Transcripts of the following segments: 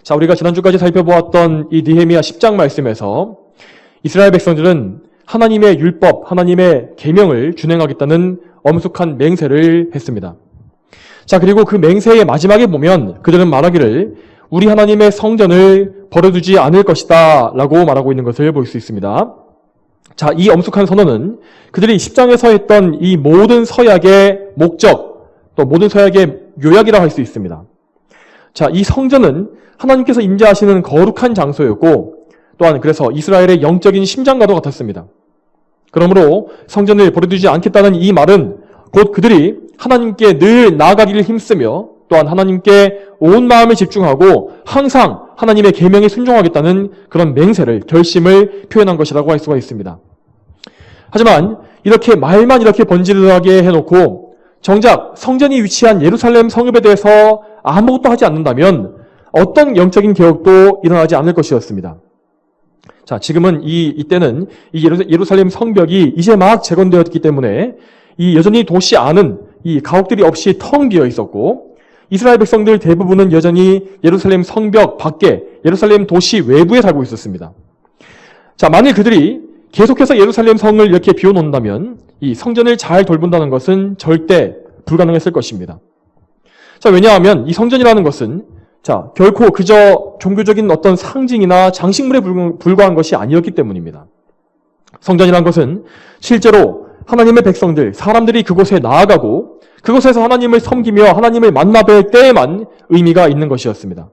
자, 우리가 지난주까지 살펴보았던 이 느헤미야 10장 말씀에서 이스라엘 백성들은 하나님의 율법, 하나님의 계명을 준행하겠다는 엄숙한 맹세를 했습니다. 자, 그리고 그 맹세의 마지막에 보면 그들은 말하기를 우리 하나님의 성전을 버려두지 않을 것이다 라고 말하고 있는 것을 볼 수 있습니다. 자, 이 엄숙한 선언은 그들이 10장에서 했던 이 모든 서약의 목적, 또 모든 서약의 요약이라고 할 수 있습니다. 자, 이 성전은 하나님께서 임재하시는 거룩한 장소였고 또한 그래서 이스라엘의 영적인 심장과도 같았습니다. 그러므로 성전을 버려두지 않겠다는 이 말은 곧 그들이 하나님께 늘 나아가기를 힘쓰며 또한 하나님께 온 마음을 집중하고 항상 하나님의 계명에 순종하겠다는 그런 맹세를, 결심을 표현한 것이라고 할 수가 있습니다. 하지만 이렇게 말만 이렇게 번지르르하게 해놓고 정작 성전이 위치한 예루살렘 성읍에 대해서 아무것도 하지 않는다면 어떤 영적인 개혁도 일어나지 않을 것이었습니다. 자, 지금은 이때는 이 예루살렘 성벽이 이제 막 재건되었기 때문에 이 여전히 도시 안은 이 가옥들이 없이 텅 비어 있었고 이스라엘 백성들 대부분은 여전히 예루살렘 성벽 밖에 예루살렘 도시 외부에 살고 있었습니다. 자, 만일 그들이 계속해서 예루살렘 성을 이렇게 비워놓는다면 이 성전을 잘 돌본다는 것은 절대 불가능했을 것입니다. 자, 왜냐하면 이 성전이라는 것은 자, 결코 그저 종교적인 어떤 상징이나 장식물에 불과한 것이 아니었기 때문입니다. 성전이라는 것은 실제로 하나님의 백성들, 사람들이 그곳에 나아가고 그곳에서 하나님을 섬기며 하나님을 만나뵐 때에만 의미가 있는 것이었습니다.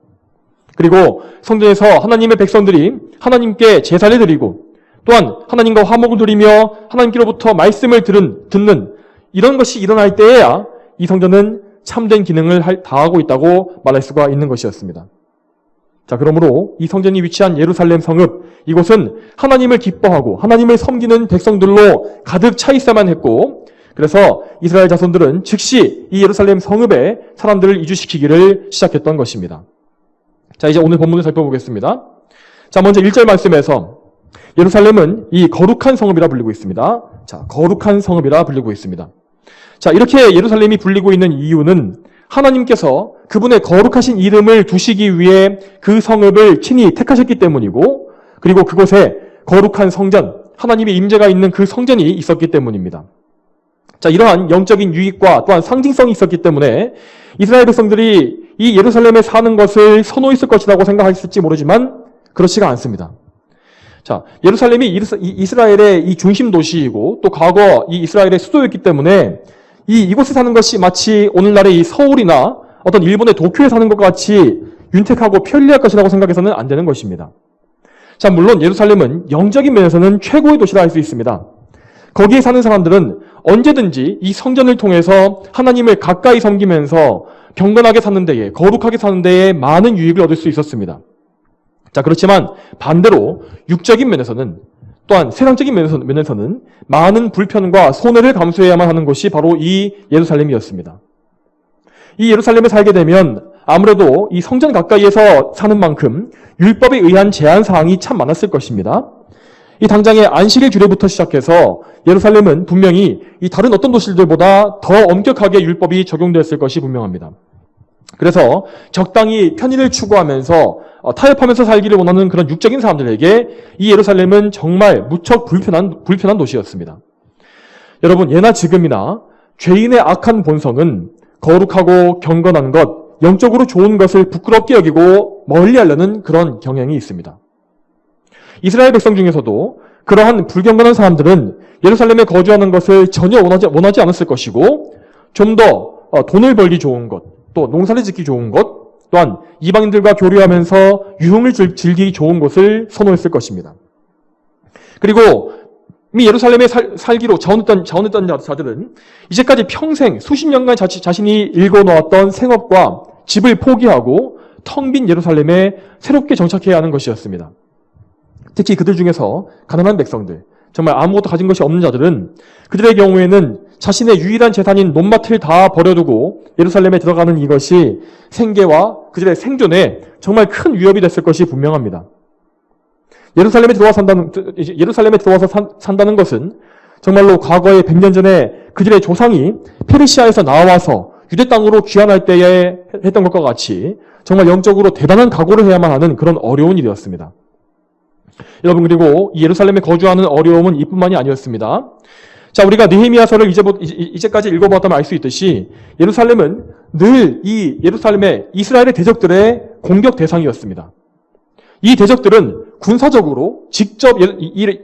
그리고 성전에서 하나님의 백성들이 하나님께 제사를 드리고 또한 하나님과 화목을 드리며 하나님께로부터 말씀을 듣는 이런 것이 일어날 때에야 이 성전은 참된 기능을 다하고 있다고 말할 수가 있는 것이었습니다. 자, 그러므로 이 성전이 위치한 예루살렘 성읍, 이곳은 하나님을 기뻐하고 하나님을 섬기는 백성들로 가득 차 있어야만 했고 그래서 이스라엘 자손들은 즉시 이 예루살렘 성읍에 사람들을 이주시키기를 시작했던 것입니다. 자, 이제 오늘 본문을 살펴보겠습니다. 자, 먼저 1절 말씀에서 예루살렘은 이 거룩한 성읍이라 불리고 있습니다. 자, 거룩한 성읍이라 불리고 있습니다. 자, 이렇게 예루살렘이 불리고 있는 이유는 하나님께서 그분의 거룩하신 이름을 두시기 위해 그 성읍을 친히 택하셨기 때문이고 그리고 그곳에 거룩한 성전, 하나님의 임재가 있는 그 성전이 있었기 때문입니다. 자, 이러한 영적인 유익과 또한 상징성이 있었기 때문에 이스라엘 백성들이 이 예루살렘에 사는 것을 선호했을 것이라고 생각했을지 모르지만 그렇지가 않습니다. 자, 예루살렘이 이스라엘의 이 중심 도시이고 또 과거 이 이스라엘의 수도였기 때문에 이곳에 사는 것이 마치 오늘날의 이 서울이나 어떤 일본의 도쿄에 사는 것과 같이 윤택하고 편리할 것이라고 생각해서는 안 되는 것입니다. 자, 물론 예루살렘은 영적인 면에서는 최고의 도시라 할 수 있습니다. 거기에 사는 사람들은 언제든지 이 성전을 통해서 하나님을 가까이 섬기면서 경건하게 사는 데에, 거룩하게 사는 데에 많은 유익을 얻을 수 있었습니다. 자, 그렇지만 반대로 육적인 면에서는 또한 세상적인 면에서는 많은 불편과 손해를 감수해야만 하는 것이 바로 이 예루살렘이었습니다. 이 예루살렘에 살게 되면 아무래도 이 성전 가까이에서 사는 만큼 율법에 의한 제한 사항이 참 많았을 것입니다. 이 당장의 안식일 규례부터 시작해서 예루살렘은 분명히 이 다른 어떤 도시들보다 더 엄격하게 율법이 적용되었을 것이 분명합니다. 그래서 적당히 편의를 추구하면서 타협하면서 살기를 원하는 그런 육적인 사람들에게 이 예루살렘은 정말 무척 불편한 도시였습니다. 여러분, 예나 지금이나 죄인의 악한 본성은 거룩하고 경건한 것, 영적으로 좋은 것을 부끄럽게 여기고 멀리하려는 그런 경향이 있습니다. 이스라엘 백성 중에서도 그러한 불경건한 사람들은 예루살렘에 거주하는 것을 전혀 원하지 않았을 것이고 좀 더 돈을 벌기 좋은 것, 또 농사를 짓기 좋은 것, 또한 이방인들과 교류하면서 유흥을 즐기기 좋은 곳을 선호했을 것입니다. 그리고 이 예루살렘에 살기로 자원했던 자들은 이제까지 평생 수십 년간 자신이 일궈놓았던 생업과 집을 포기하고 텅 빈 예루살렘에 새롭게 정착해야 하는 것이었습니다. 특히 그들 중에서 가난한 백성들, 정말 아무것도 가진 것이 없는 자들은 그들의 경우에는 자신의 유일한 재산인 논밭을 다 버려두고 예루살렘에 들어가는 이것이 생계와 그들의 생존에 정말 큰 위협이 됐을 것이 분명합니다. 예루살렘에 들어와서 산다는 것은 정말로 과거에 100년 전에 그들의 조상이 페르시아에서 나와서 유대 땅으로 귀환할 때에 했던 것과 같이 정말 영적으로 대단한 각오를 해야만 하는 그런 어려운 일이었습니다. 여러분, 그리고 이 예루살렘에 거주하는 어려움은 이뿐만이 아니었습니다. 자, 우리가 느헤미야서를 이제까지 읽어보았다면 알 수 있듯이 예루살렘은 늘 이 예루살렘의 이스라엘의 대적들의 공격 대상이었습니다. 이 대적들은 군사적으로 직접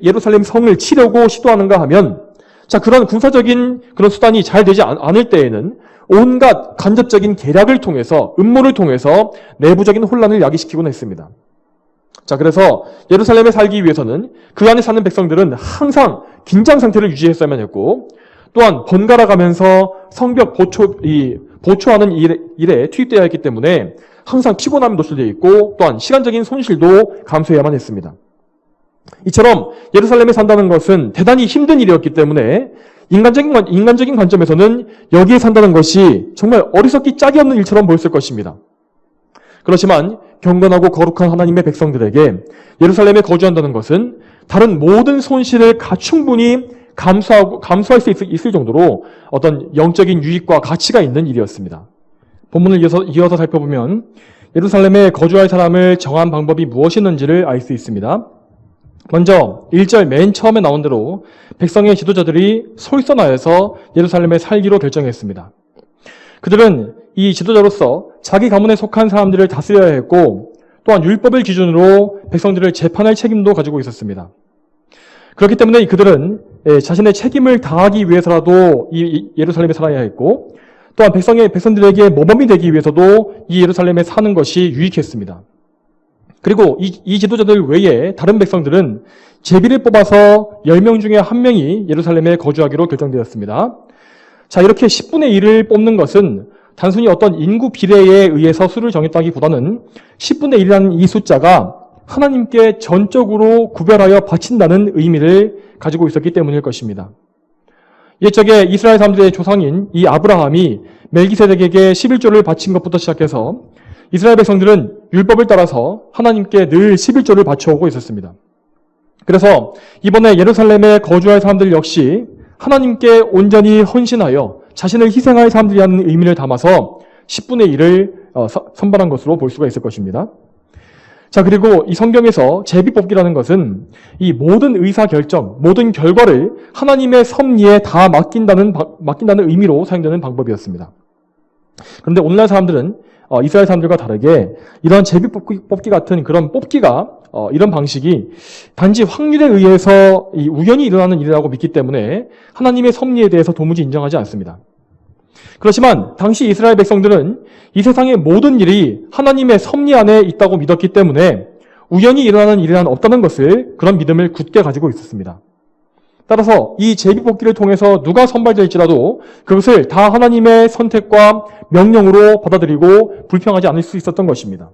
예루살렘 성을 치려고 시도하는가 하면, 자, 그런 군사적인 그런 수단이 잘 되지 않을 때에는 온갖 간접적인 계략을 통해서, 음모를 통해서 내부적인 혼란을 야기시키곤 했습니다. 자, 그래서 예루살렘에 살기 위해서는 그 안에 사는 백성들은 항상 긴장 상태를 유지했어야만 했고, 또한 번갈아 가면서 성벽 보초하는 일에 투입되어야 했기 때문에 항상 피곤함이 노출되어 있고, 또한 시간적인 손실도 감수해야만 했습니다. 이처럼 예루살렘에 산다는 것은 대단히 힘든 일이었기 때문에 인간적인 관점에서는 여기에 산다는 것이 정말 어리석기 짝이 없는 일처럼 보였을 것입니다. 그렇지만 경건하고 거룩한 하나님의 백성들에게 예루살렘에 거주한다는 것은 다른 모든 손실을 충분히 감수할 수 있을 정도로 어떤 영적인 유익과 가치가 있는 일이었습니다. 본문을 이어서 살펴보면 예루살렘에 거주할 사람을 정한 방법이 무엇이었는지를 알 수 있습니다. 먼저 1절 맨 처음에 나온 대로 백성의 지도자들이 솔선하여서 예루살렘에 살기로 결정했습니다. 그들은 이 지도자로서 자기 가문에 속한 사람들을 다스려야 했고, 또한 율법을 기준으로 백성들을 재판할 책임도 가지고 있었습니다. 그렇기 때문에 그들은 자신의 책임을 다하기 위해서라도 이 예루살렘에 살아야 했고, 또한 백성들에게 모범이 되기 위해서도 이 예루살렘에 사는 것이 유익했습니다. 그리고 이 지도자들 외에 다른 백성들은 제비를 뽑아서 10명 중에 1명이 예루살렘에 거주하기로 결정되었습니다. 자, 이렇게 10분의 1을 뽑는 것은 단순히 어떤 인구 비례에 의해서 수를 정했다기보다는 10분의 1이라는 이 숫자가 하나님께 전적으로 구별하여 바친다는 의미를 가지고 있었기 때문일 것입니다. 옛적에 이스라엘 사람들의 조상인 이 아브라함이 멜기세덱에게 11조를 바친 것부터 시작해서 이스라엘 백성들은 율법을 따라서 하나님께 늘 11조를 바쳐오고 있었습니다. 그래서 이번에 예루살렘에 거주할 사람들 역시 하나님께 온전히 헌신하여 자신을 희생할 사람들이라는 의미를 담아서 10분의 1을 선발한 것으로 볼 수가 있을 것입니다. 자, 그리고 이 성경에서 제비뽑기라는 것은 이 모든 의사결정, 모든 결과를 하나님의 섭리에 다 맡긴다는 의미로 사용되는 방법이었습니다. 그런데 오늘날 사람들은 이스라엘 사람들과 다르게 이런 제비뽑기 같은 그런 뽑기가 이런 방식이 단지 확률에 의해서 우연히 일어나는 일이라고 믿기 때문에 하나님의 섭리에 대해서 도무지 인정하지 않습니다. 그렇지만 당시 이스라엘 백성들은 이 세상의 모든 일이 하나님의 섭리 안에 있다고 믿었기 때문에 우연히 일어나는 일이란 없다는 것을, 그런 믿음을 굳게 가지고 있었습니다. 따라서 이 제비뽑기를 통해서 누가 선발될지라도 그것을 다 하나님의 선택과 명령으로 받아들이고 불평하지 않을 수 있었던 것입니다.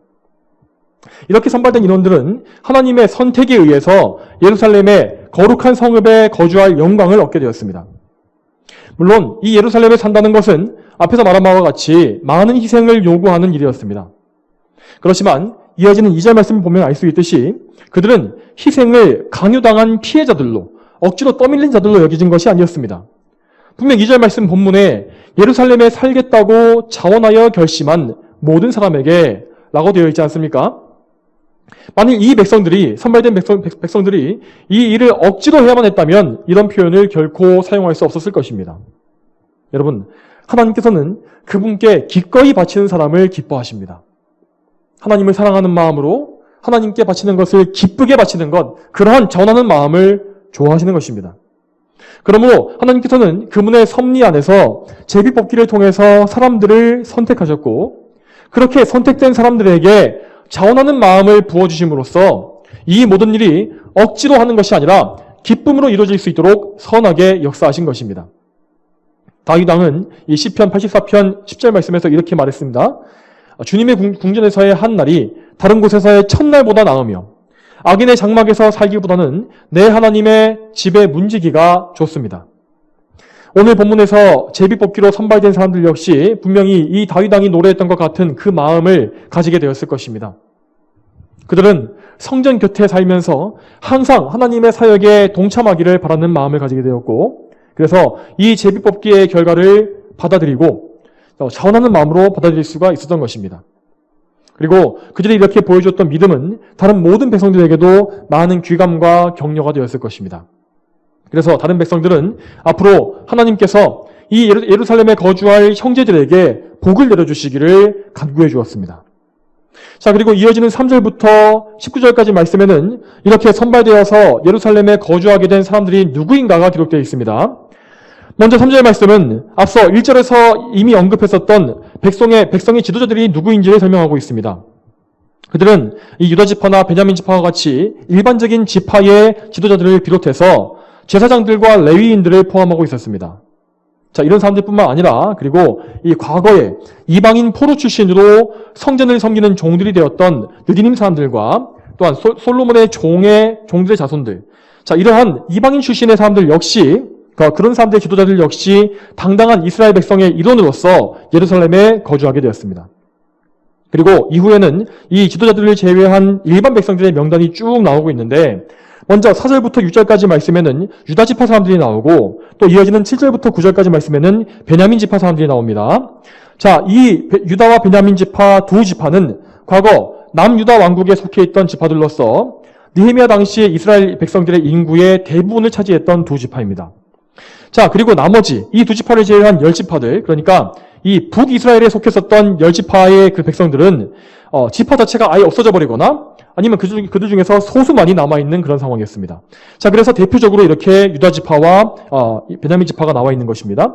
이렇게 선발된 인원들은 하나님의 선택에 의해서 예루살렘의 거룩한 성읍에 거주할 영광을 얻게 되었습니다. 물론 이 예루살렘에 산다는 것은 앞에서 말한 바와 같이 많은 희생을 요구하는 일이었습니다. 그렇지만 이어지는 2절 말씀을 보면 알 수 있듯이 그들은 희생을 강요당한 피해자들로, 억지로 떠밀린 자들로 여겨진 것이 아니었습니다. 분명 2절 말씀 본문에 예루살렘에 살겠다고 자원하여 결심한 모든 사람에게 라고 되어 있지 않습니까? 만일 이 선발된 백성들이 이 일을 억지로 해야만 했다면 이런 표현을 결코 사용할 수 없었을 것입니다. 여러분, 하나님께서는 그분께 기꺼이 바치는 사람을 기뻐하십니다. 하나님을 사랑하는 마음으로 하나님께 바치는 것을 기쁘게 바치는 것, 그러한 전하는 마음을 좋아하시는 것입니다. 그러므로 하나님께서는 그분의 섭리 안에서 제비뽑기를 통해서 사람들을 선택하셨고, 그렇게 선택된 사람들에게 자원하는 마음을 부어주심으로써 이 모든 일이 억지로 하는 것이 아니라 기쁨으로 이루어질 수 있도록 선하게 역사하신 것입니다. 다윗 왕은 이 시편 84편 10절 말씀에서 이렇게 말했습니다. 주님의 궁전에서의 한 날이 다른 곳에서의 첫날보다 나으며 악인의 장막에서 살기보다는 내 하나님의 집에 문지기가 좋습니다. 오늘 본문에서 제비뽑기로 선발된 사람들 역시 분명히 이 다윗 왕이 노래했던 것 같은 그 마음을 가지게 되었을 것입니다. 그들은 성전 곁에 살면서 항상 하나님의 사역에 동참하기를 바라는 마음을 가지게 되었고, 그래서 이 제비뽑기의 결과를 받아들이고 자원하는 마음으로 받아들일 수가 있었던 것입니다. 그리고 그들이 이렇게 보여줬던 믿음은 다른 모든 백성들에게도 많은 귀감과 격려가 되었을 것입니다. 그래서 다른 백성들은 앞으로 하나님께서 이 예루살렘에 거주할 형제들에게 복을 내려주시기를 간구해 주었습니다. 자, 그리고 이어지는 3절부터 19절까지 말씀에는 이렇게 선발되어서 예루살렘에 거주하게 된 사람들이 누구인가가 기록되어 있습니다. 먼저 3절 말씀은 앞서 1절에서 이미 언급했었던 백성의 지도자들이 누구인지를 설명하고 있습니다. 그들은 이 유다 지파나 베냐민 지파와 같이 일반적인 지파의 지도자들을 비롯해서 제사장들과 레위인들을 포함하고 있었습니다. 자, 이런 사람들뿐만 아니라 그리고 이 과거에 이방인 포로 출신으로 성전을 섬기는 종들이 되었던 느디님 사람들과 또한 솔로몬의 종들의 자손들. 자, 이러한 이방인 출신의 사람들 역시 그런 사람들의 지도자들 역시 당당한 이스라엘 백성의 일원으로서 예루살렘에 거주하게 되었습니다. 그리고 이후에는 이 지도자들을 제외한 일반 백성들의 명단이 쭉 나오고 있는데 먼저 4절부터 6절까지 말씀에는 유다 지파 사람들이 나오고 또 이어지는 7절부터 9절까지 말씀에는 베냐민 지파 사람들이 나옵니다. 자, 이 유다와 베냐민 지파 두 지파는 과거 남유다 왕국에 속해 있던 지파들로서 느헤미야 당시에 이스라엘 백성들의 인구의 대부분을 차지했던 두 지파입니다. 자, 그리고 나머지 이 두 지파를 제외한 10지파들, 그러니까 이 북이스라엘에 속했었던 10지파의 그 백성들은 지파 자체가 아예 없어져 버리거나 아니면 그들 중에서 소수만이 남아있는 그런 상황이었습니다. 자, 그래서 대표적으로 이렇게 유다 지파와 베냐민 지파가 나와 있는 것입니다.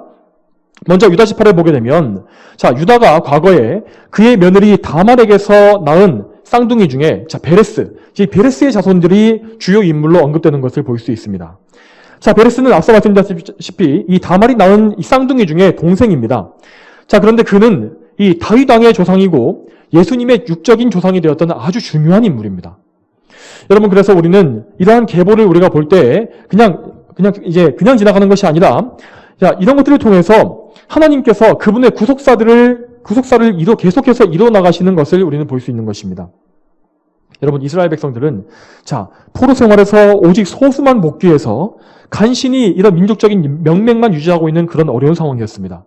먼저 유다 지파를 보게 되면 자, 유다가 과거에 그의 며느리 다말에게서 낳은 쌍둥이 중에 베레스의 자손들이 주요 인물로 언급되는 것을 볼 수 있습니다. 자, 베레스는 앞서 말씀드렸다시피 이 다말이 낳은 이 쌍둥이 중에 동생입니다. 자, 그런데 그는 이 다윗 왕의 조상이고 예수님의 육적인 조상이 되었던 아주 중요한 인물입니다. 여러분, 그래서 우리는 이러한 계보를 우리가 볼 때 그냥 지나가는 것이 아니라 자, 이런 것들을 통해서 하나님께서 그분의 구속사를 계속해서 이루어 나가시는 것을 우리는 볼 수 있는 것입니다. 여러분, 이스라엘 백성들은 자, 포로 생활에서 오직 소수만 복귀해서 간신히 이런 민족적인 명맥만 유지하고 있는 그런 어려운 상황이었습니다.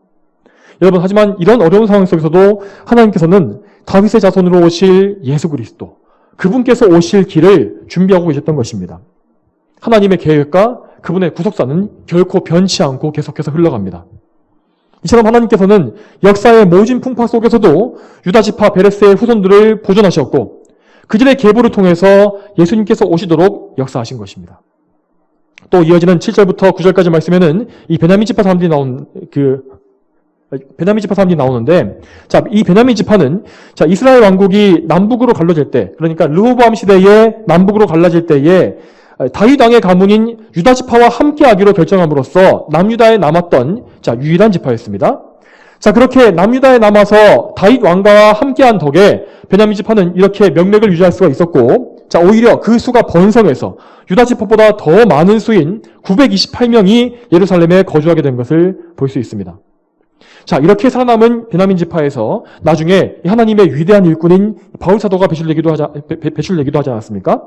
여러분, 하지만 이런 어려운 상황 속에서도 하나님께서는 다윗의 자손으로 오실 예수 그리스도, 그분께서 오실 길을 준비하고 계셨던 것입니다. 하나님의 계획과 그분의 구속사는 결코 변치 않고 계속해서 흘러갑니다. 이처럼 하나님께서는 역사의 모진 풍파 속에서도 유다 지파 베레스의 후손들을 보존하셨고 그들의 계보를 통해서 예수님께서 오시도록 역사하신 것입니다. 또 이어지는 7절부터 9절까지 말씀에는 이 베냐민 지파 사람들이 나오는데 자, 이 베냐민 지파는 자, 이스라엘 왕국이 남북으로 갈라질 때, 그러니까 르호보암 시대에 남북으로 갈라질 때에 다윗 왕의 가문인 유다 지파와 함께하기로 결정함으로써 남유다에 남았던 자, 유일한 지파였습니다. 자, 그렇게 남유다에 남아서 다윗 왕과 함께한 덕에 베냐민 지파는 이렇게 명맥을 유지할 수가 있었고, 자, 오히려 그 수가 번성해서 유다 지파보다 더 많은 수인 928명이 예루살렘에 거주하게 된 것을 볼 수 있습니다. 자, 이렇게 살아남은 베냐민 지파에서 나중에 하나님의 위대한 일꾼인 바울 사도가 배출되기도 하지 않았습니까?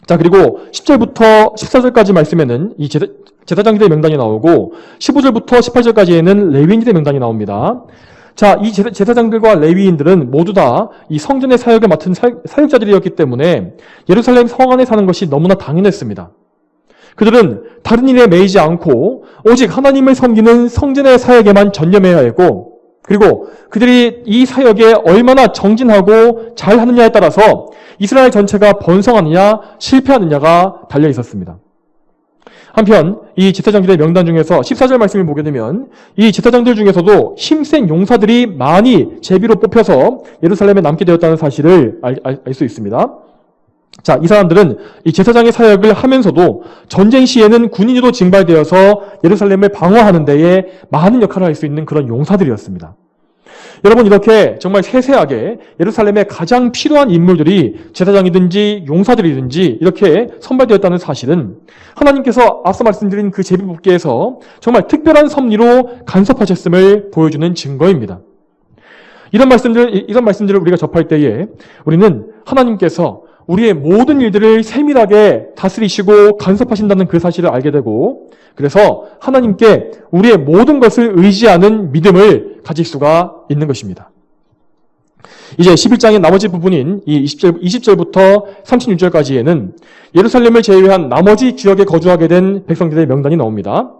자, 그리고 10절부터 14절까지 말씀에는 이 제사장들의 명단이 나오고 15절부터 18절까지에는 레위인들의 명단이 나옵니다. 자, 이 제사장들과 레위인들은 모두 다 이 성전의 사역을 맡은 사역자들이었기 때문에 예루살렘 성 안에 사는 것이 너무나 당연했습니다. 그들은 다른 일에 매이지 않고 오직 하나님을 섬기는 성전의 사역에만 전념해야 했고, 그리고 그들이 이 사역에 얼마나 정진하고 잘하느냐에 따라서 이스라엘 전체가 번성하느냐 실패하느냐가 달려 있었습니다. 한편 이 제사장들의 명단 중에서 14절 말씀을 보게 되면 이 제사장들 중에서도 힘센 용사들이 많이 제비로 뽑혀서 예루살렘에 남게 되었다는 사실을 알 수 있습니다. 자, 이 사람들은 이 제사장의 사역을 하면서도 전쟁 시에는 군인으로 징발되어서 예루살렘을 방어하는 데에 많은 역할을 할 수 있는 그런 용사들이었습니다. 여러분, 이렇게 정말 세세하게 예루살렘에 가장 필요한 인물들이 제사장이든지 용사들이든지 이렇게 선발되었다는 사실은 하나님께서 앞서 말씀드린 그 제비뽑기에서 정말 특별한 섭리로 간섭하셨음을 보여주는 증거입니다. 이런 말씀들을 우리가 접할 때에 우리는 하나님께서 우리의 모든 일들을 세밀하게 다스리시고 간섭하신다는 그 사실을 알게 되고, 그래서 하나님께 우리의 모든 것을 의지하는 믿음을 가질 수가 있는 것입니다. 이제 11장의 나머지 부분인 이 20절부터 36절까지에는 예루살렘을 제외한 나머지 지역에 거주하게 된 백성들의 명단이 나옵니다.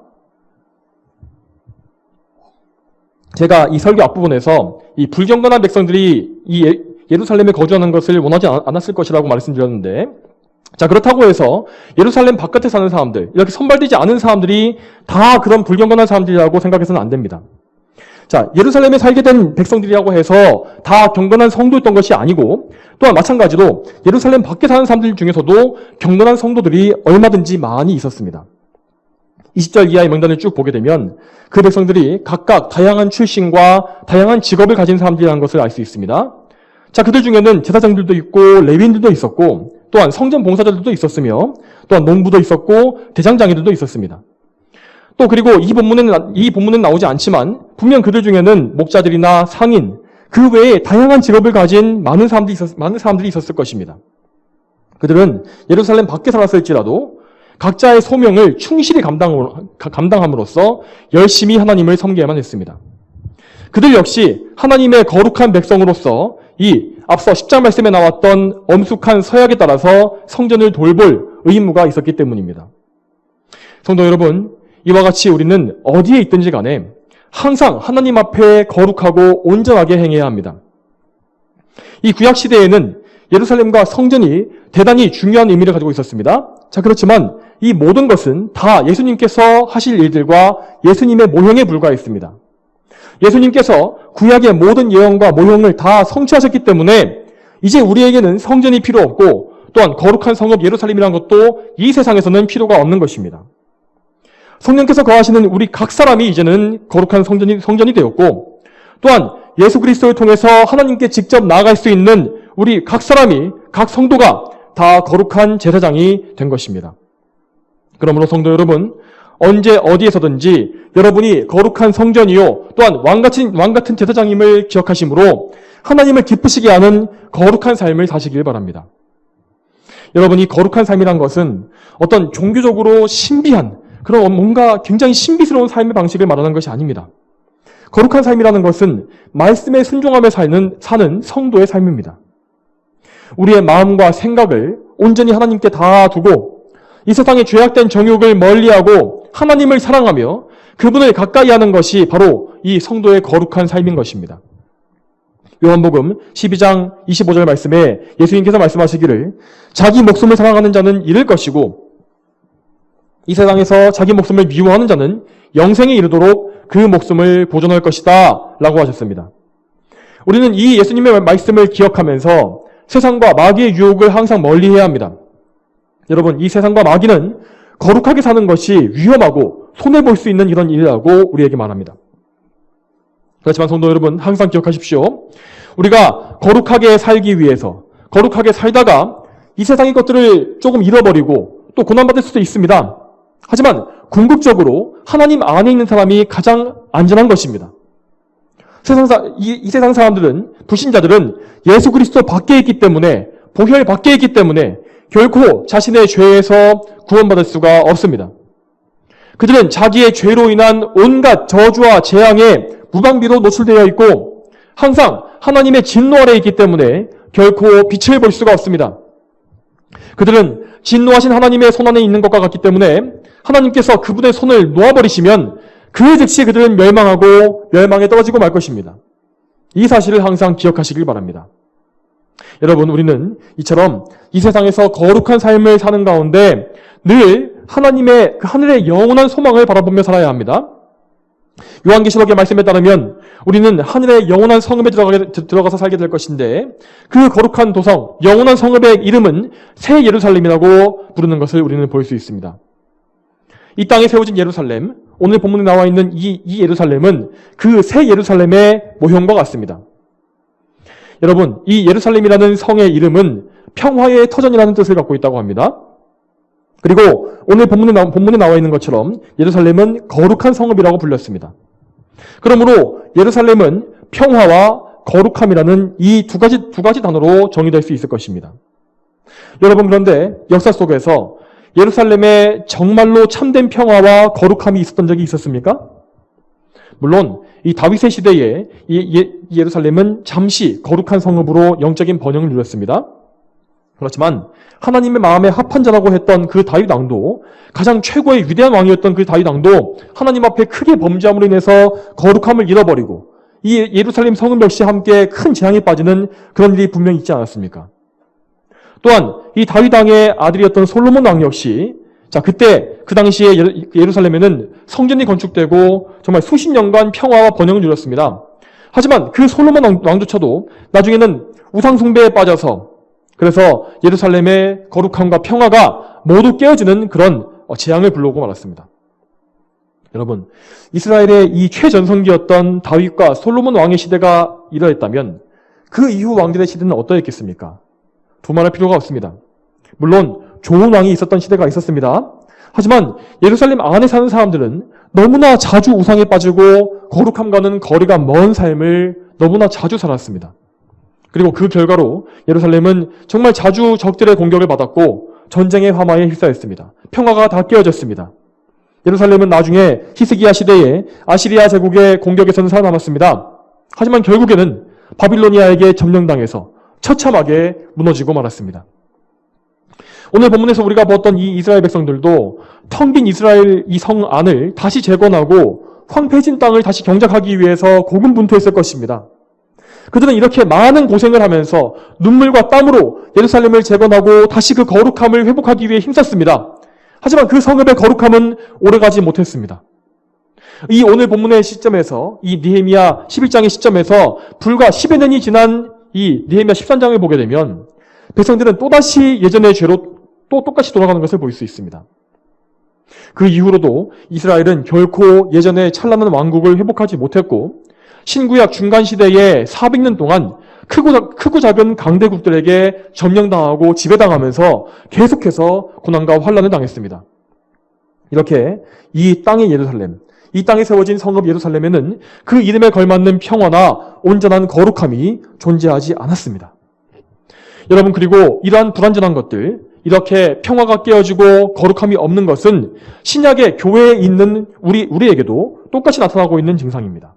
제가 이 설교 앞부분에서 이 불경건한 백성들이 이 예루살렘에 거주하는 것을 원하지 않았을 것이라고 말씀드렸는데, 자, 그렇다고 해서 예루살렘 바깥에 사는 사람들, 이렇게 선발되지 않은 사람들이 다 그런 불경건한 사람들이라고 생각해서는 안 됩니다. 자, 예루살렘에 살게 된 백성들이라고 해서 다 경건한 성도였던 것이 아니고, 또한 마찬가지로 예루살렘 밖에 사는 사람들 중에서도 경건한 성도들이 얼마든지 많이 있었습니다. 20절 이하의 명단을 쭉 보게 되면 그 백성들이 각각 다양한 출신과 다양한 직업을 가진 사람들이라는 것을 알 수 있습니다. 자, 그들 중에는 제사장들도 있고 레위인들도 있었고, 또한 성전 봉사자들도 있었으며, 또한 농부도 있었고 대장장이들도 있었습니다. 또 그리고 이 본문은 나오지 않지만 분명 그들 중에는 목자들이나 상인, 그 외에 다양한 직업을 가진 많은 사람들이 있었을 것입니다. 그들은 예루살렘 밖에 살았을지라도 각자의 소명을 충실히 감당함으로써 열심히 하나님을 섬겨야만 했습니다. 그들 역시 하나님의 거룩한 백성으로서 이 앞서 10장 말씀에 나왔던 엄숙한 서약에 따라서 성전을 돌볼 의무가 있었기 때문입니다. 성도 여러분, 이와 같이 우리는 어디에 있든지 간에 항상 하나님 앞에 거룩하고 온전하게 행해야 합니다. 이 구약시대에는 예루살렘과 성전이 대단히 중요한 의미를 가지고 있었습니다. 자, 그렇지만 이 모든 것은 다 예수님께서 하실 일들과 예수님의 모형에 불과했습니다. 예수님께서 구약의 모든 예언과 모형을 다 성취하셨기 때문에 이제 우리에게는 성전이 필요 없고, 또한 거룩한 성읍 예루살렘이라는 것도 이 세상에서는 필요가 없는 것입니다. 성령께서 거하시는 우리 각 사람이 이제는 거룩한 성전이 되었고, 또한 예수 그리스도를 통해서 하나님께 직접 나아갈 수 있는 우리 각 사람이, 각 성도가 다 거룩한 제사장이 된 것입니다. 그러므로 성도 여러분, 언제 어디에서든지 여러분이 거룩한 성전이요 또한 왕같은 제사장임을 기억하심으로 하나님을 기쁘시게 하는 거룩한 삶을 사시길 바랍니다. 여러분이 거룩한 삶이란 것은 어떤 종교적으로 신비한 그런 뭔가 굉장히 신비스러운 삶의 방식을 말하는 것이 아닙니다. 거룩한 삶이라는 것은 말씀에 순종하며 사는 성도의 삶입니다. 우리의 마음과 생각을 온전히 하나님께 다 두고 이 세상의 죄악된 정욕을 멀리하고 하나님을 사랑하며 그분을 가까이 하는 것이 바로 이 성도의 거룩한 삶인 것입니다. 요한복음 12장 25절 말씀에 예수님께서 말씀하시기를 자기 목숨을 사랑하는 자는 잃을 것이고 이 세상에서 자기 목숨을 미워하는 자는 영생에 이르도록 그 목숨을 보존할 것이다 라고 하셨습니다. 우리는 이 예수님의 말씀을 기억하면서 세상과 마귀의 유혹을 항상 멀리해야 합니다. 여러분, 이 세상과 마귀는 거룩하게 사는 것이 위험하고 손해볼 수 있는 이런 일이라고 우리에게 말합니다. 그렇지만 성도 여러분, 항상 기억하십시오. 우리가 거룩하게 살기 위해서 거룩하게 살다가 이 세상의 것들을 조금 잃어버리고 또 고난받을 수도 있습니다. 하지만 궁극적으로 하나님 안에 있는 사람이 가장 안전한 것입니다. 이 세상 사람들은, 불신자들은 예수 그리스도 밖에 있기 때문에, 보혈 밖에 있기 때문에 결코 자신의 죄에서 구원받을 수가 없습니다. 그들은 자기의 죄로 인한 온갖 저주와 재앙에 무방비로 노출되어 있고 항상 하나님의 진노 아래에 있기 때문에 결코 빛을 볼 수가 없습니다. 그들은 진노하신 하나님의 손 안에 있는 것과 같기 때문에 하나님께서 그분의 손을 놓아버리시면 그 즉시 그들은 멸망하고 멸망에 떨어지고 말 것입니다. 이 사실을 항상 기억하시길 바랍니다. 여러분, 우리는 이처럼 이 세상에서 거룩한 삶을 사는 가운데 늘 하나님의 그 하늘의 영원한 소망을 바라보며 살아야 합니다. 요한계시록의 말씀에 따르면 우리는 하늘의 영원한 성읍에 들어가서 살게 될 것인데 그 거룩한 도성, 영원한 성읍의 이름은 새 예루살렘이라고 부르는 것을 우리는 볼 수 있습니다. 이 땅에 세워진 예루살렘, 오늘 본문에 나와 있는 이 예루살렘은 그 새 예루살렘의 모형과 같습니다. 여러분, 이 예루살렘이라는 성의 이름은 평화의 터전이라는 뜻을 갖고 있다고 합니다. 그리고 오늘 본문에 나와 있는 것처럼 예루살렘은 거룩한 성읍이라고 불렸습니다. 그러므로 예루살렘은 평화와 거룩함이라는 이 두 가지 단어로 정의될 수 있을 것입니다. 여러분, 그런데 역사 속에서 예루살렘에 정말로 참된 평화와 거룩함이 있었던 적이 있었습니까? 물론 이 다윗의 시대에 예루살렘은 잠시 거룩한 성읍으로 영적인 번영을 누렸습니다. 그렇지만 하나님의 마음에 합한 자라고 했던 그 다윗 왕도, 가장 최고의 위대한 왕이었던 그 다윗 왕도 하나님 앞에 크게 범죄함으로 인해서 거룩함을 잃어버리고 이 예루살렘 성읍 역시 함께 큰 재앙에 빠지는 그런 일이 분명히 있지 않았습니까? 또한 이 다윗 왕의 아들이었던 솔로몬 왕 역시 그때 그 당시에 예루살렘에는 성전이 건축되고 정말 수십 년간 평화와 번영을 누렸습니다. 하지만 그 솔로몬 왕조차도 나중에는 우상 숭배에 빠져서, 그래서 예루살렘의 거룩함과 평화가 모두 깨어지는 그런 재앙을 불러오고 말았습니다. 여러분, 이스라엘의 이 최전성기였던 다윗과 솔로몬 왕의 시대가 이러했다면 그 이후 왕들의 시대는 어떠했겠습니까? 두말할 필요가 없습니다. 물론 좋은 왕이 있었던 시대가 있었습니다. 하지만 예루살렘 안에 사는 사람들은 너무나 자주 우상에 빠지고 거룩함과는 거리가 먼 삶을 너무나 자주 살았습니다. 그리고 그 결과로 예루살렘은 정말 자주 적들의 공격을 받았고 전쟁의 화마에 휩싸였습니다. 평화가 다 깨어졌습니다. 예루살렘은 나중에 히스기야 시대에 아시리아 제국의 공격에서는 살아남았습니다. 하지만 결국에는 바빌로니아에게 점령당해서 처참하게 무너지고 말았습니다. 오늘 본문에서 우리가 보았던 이 이스라엘 백성들도 텅 빈 이스라엘 이 성 안을 다시 재건하고 황폐해진 땅을 다시 경작하기 위해서 고군분투했을 것입니다. 그들은 이렇게 많은 고생을 하면서 눈물과 땀으로 예루살렘을 재건하고 다시 그 거룩함을 회복하기 위해 힘썼습니다. 하지만 그 성읍의 거룩함은 오래가지 못했습니다. 이 오늘 본문의 시점에서, 이 느헤미야 11장의 시점에서 불과 10여 년이 지난 이 느헤미야 13장을 보게 되면 백성들은 또다시 예전의 죄로 또 똑같이 돌아가는 것을 볼 수 있습니다. 그 이후로도 이스라엘은 결코 예전의 찬란한 왕국을 회복하지 못했고 신구약 중간 시대에 400년 동안 크고 작은 강대국들에게 점령당하고 지배당하면서 계속해서 고난과 환난을 당했습니다. 이렇게 이 땅의 예루살렘, 이 땅에 세워진 성읍 예루살렘에는 그 이름에 걸맞는 평화나 온전한 거룩함이 존재하지 않았습니다. 여러분, 그리고 이러한 불완전한 것들, 이렇게 평화가 깨어지고 거룩함이 없는 것은 신약의 교회에 있는 우리에게도 똑같이 나타나고 있는 증상입니다.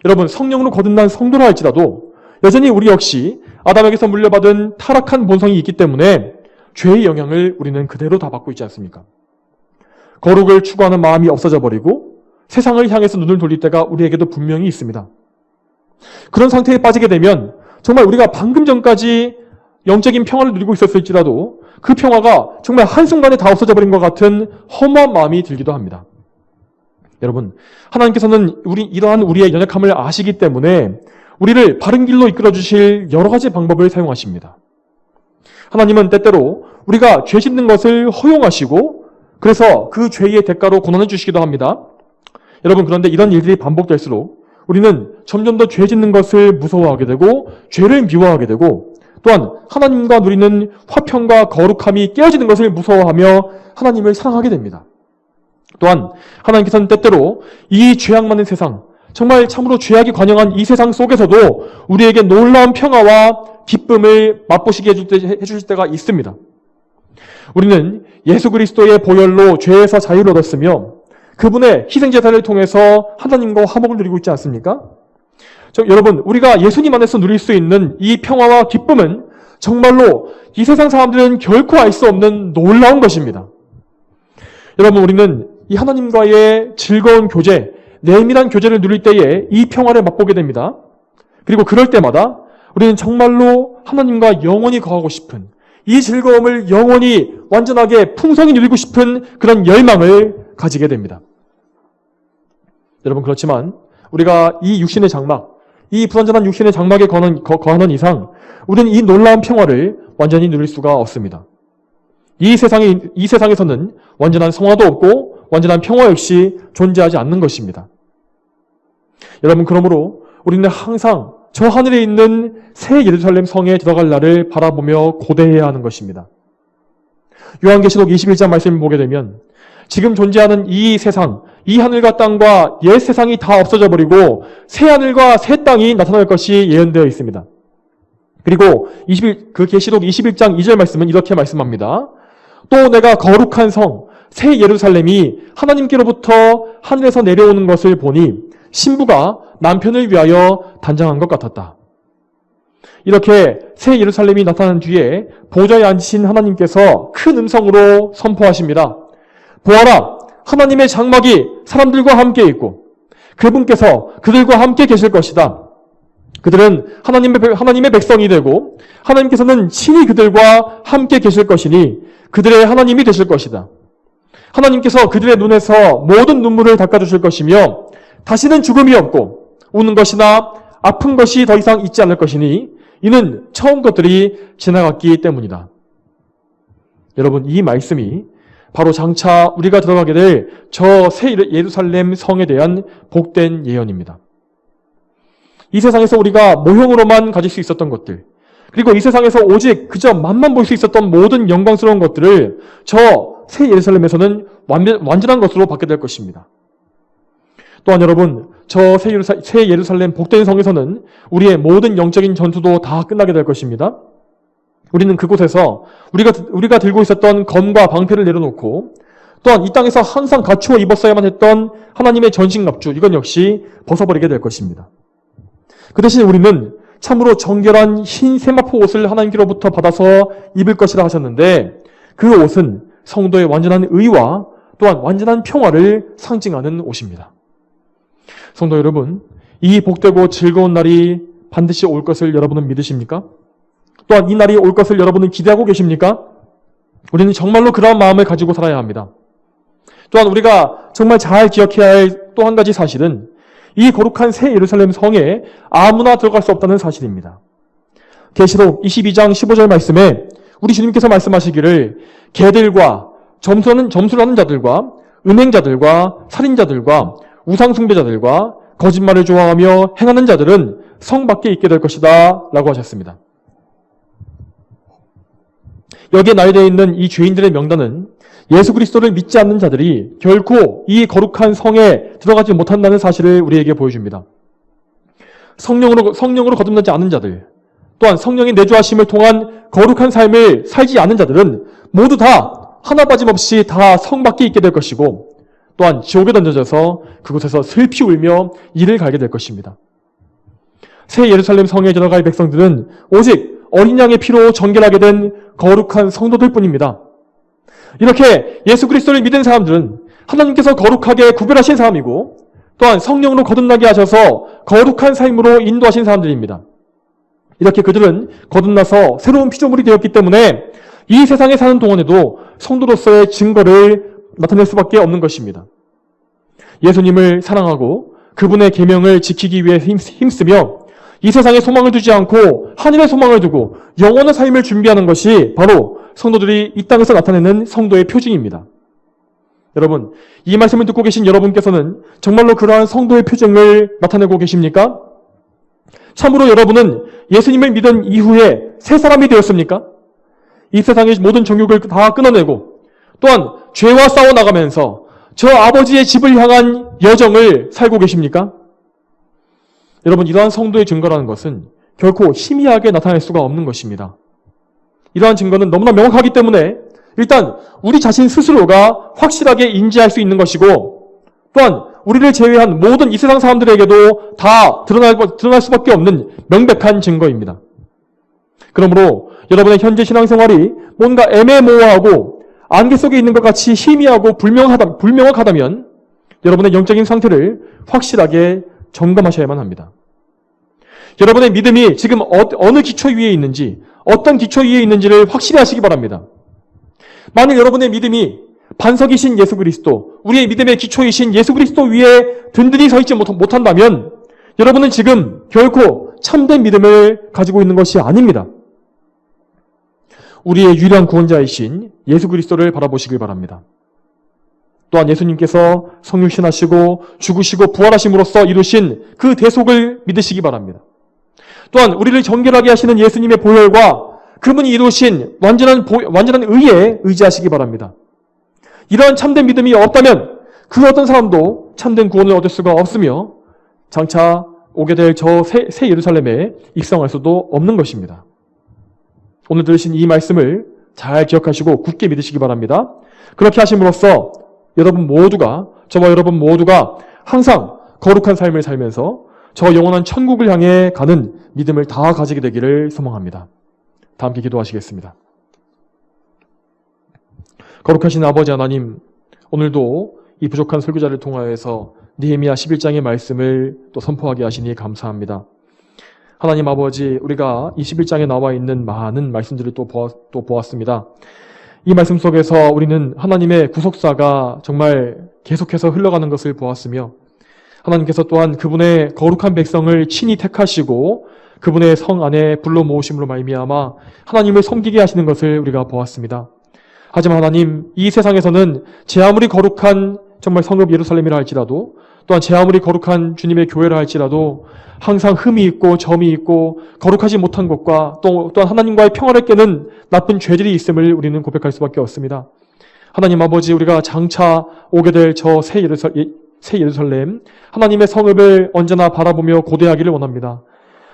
여러분, 성령으로 거듭난 성도라 할지라도 여전히 우리 역시 아담에게서 물려받은 타락한 본성이 있기 때문에 죄의 영향을 우리는 그대로 다 받고 있지 않습니까? 거룩을 추구하는 마음이 없어져 버리고 세상을 향해서 눈을 돌릴 때가 우리에게도 분명히 있습니다. 그런 상태에 빠지게 되면 정말 우리가 방금 전까지 영적인 평화를 누리고 있었을지라도 그 평화가 정말 한순간에 다 없어져 버린 것 같은 허무한 마음이 들기도 합니다. 여러분, 하나님께서는 이러한 우리의 연약함을 아시기 때문에 우리를 바른 길로 이끌어 주실 여러 가지 방법을 사용하십니다. 하나님은 때때로 우리가 죄 짓는 것을 허용하시고 그래서 그 죄의 대가로 고난을 주시기도 합니다. 여러분, 그런데 이런 일들이 반복될수록 우리는 점점 더 죄 짓는 것을 무서워하게 되고 죄를 미워하게 되고 또한 하나님과 누리는 화평과 거룩함이 깨어지는 것을 무서워하며 하나님을 사랑하게 됩니다. 또한 하나님께서는 때때로 이 죄악 많은 세상, 정말 참으로 죄악이 관영한 이 세상 속에서도 우리에게 놀라운 평화와 기쁨을 맛보시게 해주실 때가 있습니다. 우리는 예수 그리스도의 보혈로 죄에서 자유를 얻었으며 그분의 희생제사를 통해서 하나님과 화목을 누리고 있지 않습니까? 여러분, 우리가 예수님 안에서 누릴 수 있는 이 평화와 기쁨은 정말로 이 세상 사람들은 결코 알 수 없는 놀라운 것입니다. 여러분, 우리는 이 하나님과의 즐거운 교제, 내밀한 교제를 누릴 때에 이 평화를 맛보게 됩니다. 그리고 그럴 때마다 우리는 정말로 하나님과 영원히 거하고 싶은 이 즐거움을 영원히 완전하게 풍성히 누리고 싶은 그런 열망을 가지게 됩니다. 여러분, 그렇지만 우리가 이 육신의 장막, 이 불완전한 육신의 장막에 거하는 이상 우리는 이 놀라운 평화를 완전히 누릴 수가 없습니다. 이 세상에서는 완전한 성화도 없고 완전한 평화 역시 존재하지 않는 것입니다. 여러분, 그러므로 우리는 항상 저 하늘에 있는 새 예루살렘 성에 들어갈 날을 바라보며 고대해야 하는 것입니다. 요한계시록 21장 말씀을 보게 되면 지금 존재하는 이 세상, 이 하늘과 땅과 옛 세상이 다 없어져 버리고 새 하늘과 새 땅이 나타날 것이 예언되어 있습니다. 그리고 그 계시록 21장 2절 말씀은 이렇게 말씀합니다. 또 내가 거룩한 성, 새 예루살렘이 하나님께로부터 하늘에서 내려오는 것을 보니 신부가 남편을 위하여 단장한 것 같았다. 이렇게 새 예루살렘이 나타난 뒤에 보좌에 앉으신 하나님께서 큰 음성으로 선포하십니다. 보아라, 하나님의 장막이 사람들과 함께 있고 그분께서 그들과 함께 계실 것이다. 그들은 하나님의 백성이 되고 하나님께서는 친히 그들과 함께 계실 것이니 그들의 하나님이 되실 것이다. 하나님께서 그들의 눈에서 모든 눈물을 닦아주실 것이며 다시는 죽음이 없고 우는 것이나 아픈 것이 더 이상 있지 않을 것이니 이는 처음 것들이 지나갔기 때문이다. 여러분, 이 말씀이 바로 장차 우리가 들어가게 될 저 새 예루살렘 성에 대한 복된 예언입니다. 이 세상에서 우리가 모형으로만 가질 수 있었던 것들, 그리고 이 세상에서 오직 그저 맛만 볼 수 있었던 모든 영광스러운 것들을 저 새 예루살렘에서는 완전한 것으로 받게 될 것입니다. 또한 여러분, 저 새 예루살렘 복된 성에서는 우리의 모든 영적인 전투도 다 끝나게 될 것입니다. 우리는 그곳에서 우리가 들고 있었던 검과 방패를 내려놓고 또한 이 땅에서 항상 갖추어 입었어야만 했던 하나님의 전신갑주, 이건 역시 벗어버리게 될 것입니다. 그 대신 우리는 참으로 정결한 흰 세마포 옷을 하나님께로부터 받아서 입을 것이라 하셨는데 그 옷은 성도의 완전한 의와 또한 완전한 평화를 상징하는 옷입니다. 성도 여러분, 이 복되고 즐거운 날이 반드시 올 것을 여러분은 믿으십니까? 또한 이 날이 올 것을 여러분은 기대하고 계십니까? 우리는 정말로 그러한 마음을 가지고 살아야 합니다. 또한 우리가 정말 잘 기억해야 할 또 한 가지 사실은 이 거룩한 새 예루살렘 성에 아무나 들어갈 수 없다는 사실입니다. 계시록 22장 15절 말씀에 우리 주님께서 말씀하시기를 개들과 점술하는 자들과 음행자들과 살인자들과 우상숭배자들과 거짓말을 좋아하며 행하는 자들은 성 밖에 있게 될 것이다 라고 하셨습니다. 여기에 나열되어 있는 이 죄인들의 명단은 예수 그리스도를 믿지 않는 자들이 결코 이 거룩한 성에 들어가지 못한다는 사실을 우리에게 보여줍니다. 성령으로 거듭나지 않은 자들, 또한 성령의 내주하심을 통한 거룩한 삶을 살지 않은 자들은 모두 다 하나 빠짐없이 다 성 밖에 있게 될 것이고 또한 지옥에 던져져서 그곳에서 슬피 울며 이를 갈게 될 것입니다. 새 예루살렘 성에 들어갈 백성들은 오직 어린 양의 피로 정결하게 된 거룩한 성도들 뿐입니다. 이렇게 예수 그리스도를 믿은 사람들은 하나님께서 거룩하게 구별하신 사람이고 또한 성령으로 거듭나게 하셔서 거룩한 삶으로 인도하신 사람들입니다. 이렇게 그들은 거듭나서 새로운 피조물이 되었기 때문에 이 세상에 사는 동안에도 성도로서의 증거를 나타낼 수밖에 없는 것입니다. 예수님을 사랑하고 그분의 계명을 지키기 위해 힘쓰며 이 세상에 소망을 두지 않고 하늘의 소망을 두고 영원한 삶을 준비하는 것이 바로 성도들이 이 땅에서 나타내는 성도의 표징입니다. 여러분, 이 말씀을 듣고 계신 여러분께서는 정말로 그러한 성도의 표징을 나타내고 계십니까? 참으로 여러분은 예수님을 믿은 이후에 새 사람이 되었습니까? 이 세상의 모든 정욕을 다 끊어내고 또한 죄와 싸워나가면서 저 아버지의 집을 향한 여정을 살고 계십니까? 여러분, 이러한 성도의 증거라는 것은 결코 희미하게 나타낼 수가 없는 것입니다. 이러한 증거는 너무나 명확하기 때문에 일단 우리 자신 스스로가 확실하게 인지할 수 있는 것이고 또한 우리를 제외한 모든 이 세상 사람들에게도 다 드러날 수밖에 없는 명백한 증거입니다. 그러므로 여러분의 현재 신앙생활이 뭔가 애매모호하고 안개 속에 있는 것 같이 희미하고 불명확하다면 여러분의 영적인 상태를 확실하게 점검하셔야만 합니다. 여러분의 믿음이 지금 어느 기초 위에 있는지, 어떤 기초 위에 있는지를 확실히 하시기 바랍니다. 만일 여러분의 믿음이 반석이신 예수 그리스도, 우리의 믿음의 기초이신 예수 그리스도 위에 든든히 서 있지 못한다면 여러분은 지금 결코 참된 믿음을 가지고 있는 것이 아닙니다. 우리의 유일한 구원자이신 예수 그리스도를 바라보시길 바랍니다. 또한 예수님께서 성육신하시고 죽으시고 부활하심으로써 이루신 그 대속을 믿으시기 바랍니다. 또한 우리를 정결하게 하시는 예수님의 보혈과 그분이 이루신 완전한 의에 의지하시기 바랍니다. 이러한 참된 믿음이 없다면 그 어떤 사람도 참된 구원을 얻을 수가 없으며 장차 오게 될 저 새 예루살렘에 입성할 수도 없는 것입니다. 오늘 들으신 이 말씀을 잘 기억하시고 굳게 믿으시기 바랍니다. 그렇게 하심으로써 여러분 모두가, 저와 여러분 모두가 항상 거룩한 삶을 살면서 저 영원한 천국을 향해 가는 믿음을 다 가지게 되기를 소망합니다. 다 함께 기도하시겠습니다. 거룩하신 아버지 하나님, 오늘도 이 부족한 설교자를 통하여서 느헤미야 11장의 말씀을 또 선포하게 하시니 감사합니다. 하나님 아버지, 우리가 21장에 나와 있는 많은 말씀들을 또 보았습니다. 이 말씀 속에서 우리는 하나님의 구속사가 정말 계속해서 흘러가는 것을 보았으며, 하나님께서 또한 그분의 거룩한 백성을 친히 택하시고 그분의 성 안에 불러 모으심으로 말미암아 하나님을 섬기게 하시는 것을 우리가 보았습니다. 하지만 하나님, 이 세상에서는 제 아무리 거룩한 정말 성읍 예루살렘이라 할지라도, 또한 제 아무리 거룩한 주님의 교회라 할지라도 항상 흠이 있고 점이 있고 거룩하지 못한 것과 또한 하나님과의 평화를 깨는 나쁜 죄들이 있음을 우리는 고백할 수밖에 없습니다. 하나님 아버지, 우리가 장차 오게 될 저 새 예루살렘, 하나님의 성읍을 언제나 바라보며 고대하기를 원합니다.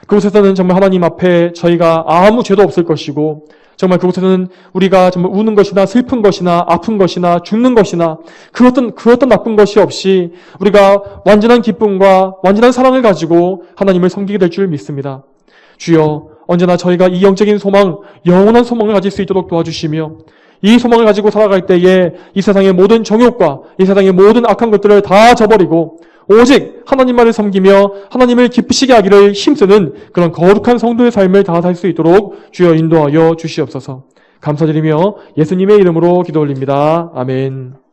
그곳에서는 정말 하나님 앞에 저희가 아무 죄도 없을 것이고, 정말 그곳에서는 우리가 정말 우는 것이나 슬픈 것이나 아픈 것이나 죽는 것이나 그 어떤 나쁜 것이 없이 우리가 완전한 기쁨과 완전한 사랑을 가지고 하나님을 섬기게 될 줄 믿습니다. 주여, 언제나 저희가 이 영적인 소망, 영원한 소망을 가질 수 있도록 도와주시며, 이 소망을 가지고 살아갈 때에 이 세상의 모든 정욕과 이 세상의 모든 악한 것들을 다 저버리고 오직 하나님만을 섬기며 하나님을 기쁘시게 하기를 힘쓰는 그런 거룩한 성도의 삶을 다 살 수 있도록 주여 인도하여 주시옵소서. 감사드리며 예수님의 이름으로 기도 올립니다. 아멘.